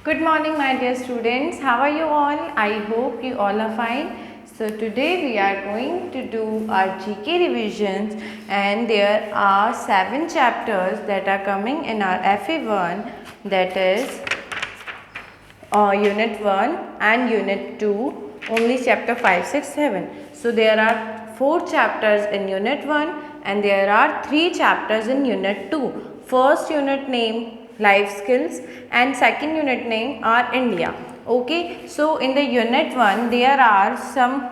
Good morning, my dear students. How are you all? I hope you all are fine. So today we are going to do our GK revisions, and there are 7 chapters that are coming in our FA1, that is Unit 1 and Unit 2, only chapter 5, 6, 7. So there are 4 chapters in Unit 1 and there are 3 chapters in Unit 2. First unit name life skills and second unit name are India. Okay, so in the Unit 1 there are some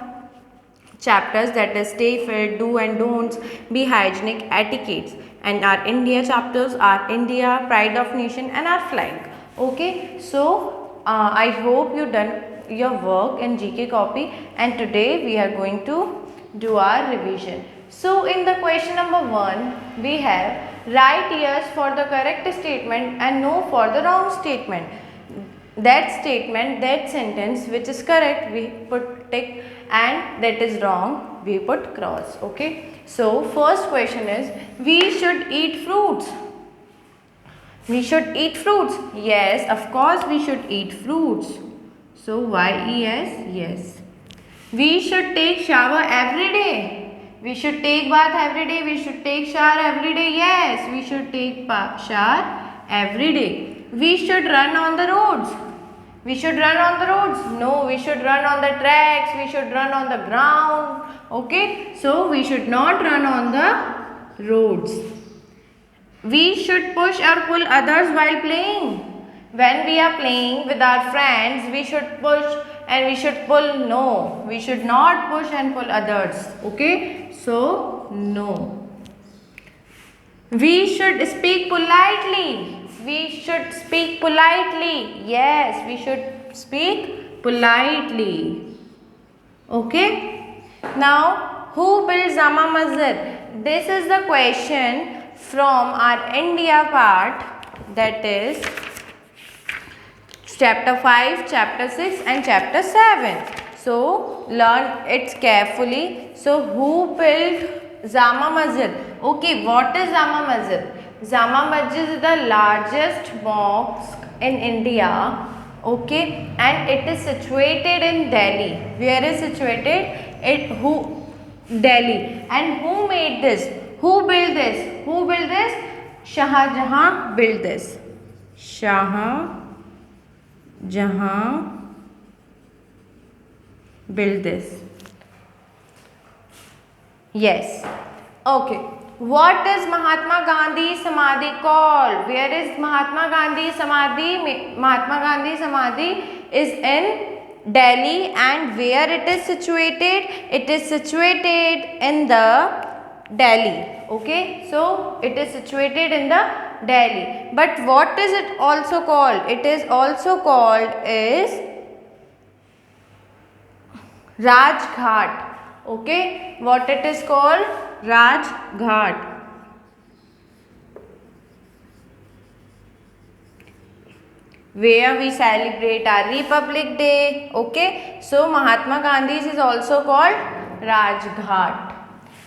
chapters, that is stay fit, do and don'ts, be hygienic, etiquettes, and our India chapters are India, pride of nation and our flag. Okay, so I hope you done your work in GK copy, and today we are going to do our revision. So in the question number 1 we have write yes for the correct statement and no for the wrong statement. That statement, that sentence which is correct we put tick, and that is wrong we put cross. Okay, so first question is, we should eat fruits. We should eat fruits. Yes, of course we should eat fruits. So yes, yes. We should take shower every day. We should take bath every day. We should take shower every day. Yes, we should take shower every day. We should run on the roads. We should run on the roads. No, we should run on the tracks. We should run on the ground. Okay, so we should not run on the roads. We should push or pull others while playing. When we are playing with our friends, we should push and we should pull. No, we should not push and pull others. Okay, so no. We should speak politely. We should speak politely. Yes, we should speak politely. Okay. Now, who built Jama Masjid? This is the question from our India part, that is chapter 5, chapter 6 and chapter 7. So, learn it carefully. So, who built Jama Masjid? Okay, what is Jama Masjid? Jama Masjid is the largest mosque in India. Okay, and it is situated in Delhi. Where is situated? Delhi. And who made this? Who built this? Who built this? Shah Jahan built this. Shah Jahan built this. Yes. Okay. What is Mahatma Gandhi Samadhi called? Where is Mahatma Gandhi Samadhi? Mahatma Gandhi Samadhi is in Delhi, and where it is situated? It is situated in the Delhi. Okay, so it is situated in the Delhi. But what is it also called? It is also called is Rajghat. Okay, what it is called? Rajghat. Where we celebrate our Republic Day. Okay, so Mahatma Gandhi's is also called Rajghat,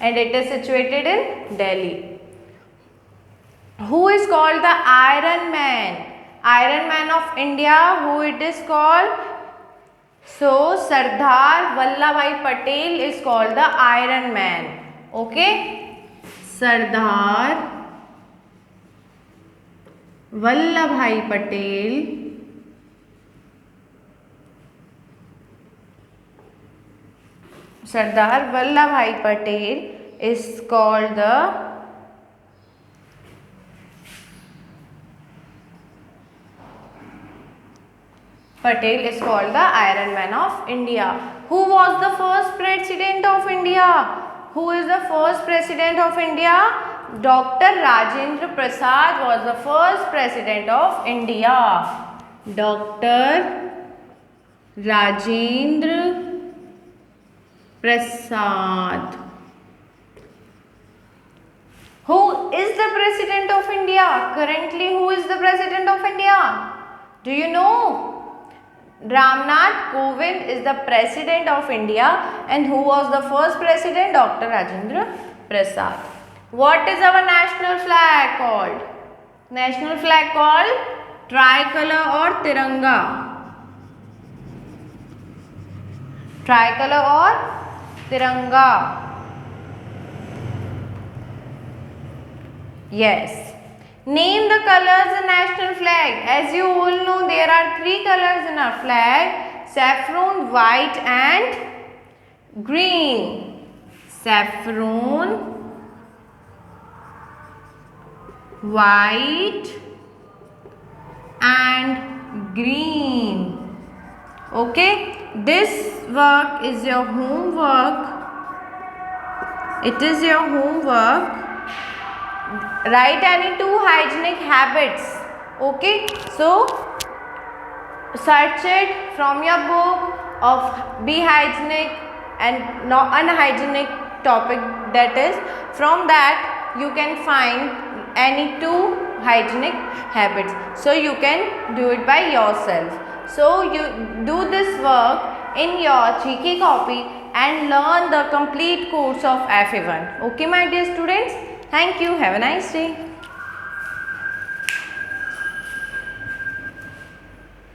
and it is situated in Delhi. Who is called the Iron Man? Iron Man of India, who it is called? So, Sardar Vallabhbhai Patel is called the Iron Man. Okay, Sardar Vallabhbhai Patel Sardar Vallabhbhai Patel is called the Iron Man of India. Who was the first president of India? Who is the first president of India? Dr. Rajendra Prasad was the first president of India. Dr. Rajendra Prasad. Who is the president of India? Currently, who is the president of India? Do you know? Ramnath Kovind is the president of India, and who was the first president? Dr. Rajendra Prasad. What is our national flag called? National flag called tricolour और तिरंगा, tricolour और तिरंगा. Yes. Name the colors in national flag. As you all know, there are three colors in our flag: saffron, white and green. Saffron, white and green. Okay, this work is your homework. It is your homework. Write any 2 hygienic habits. Okay, so search it from your book of be hygienic and not unhygienic topic, that is from that you can find any 2 hygienic habits, so you can do it by yourself. So you do this work in your cheeky copy and learn the complete course of FA1. Okay my dear students, thank you, have a nice day.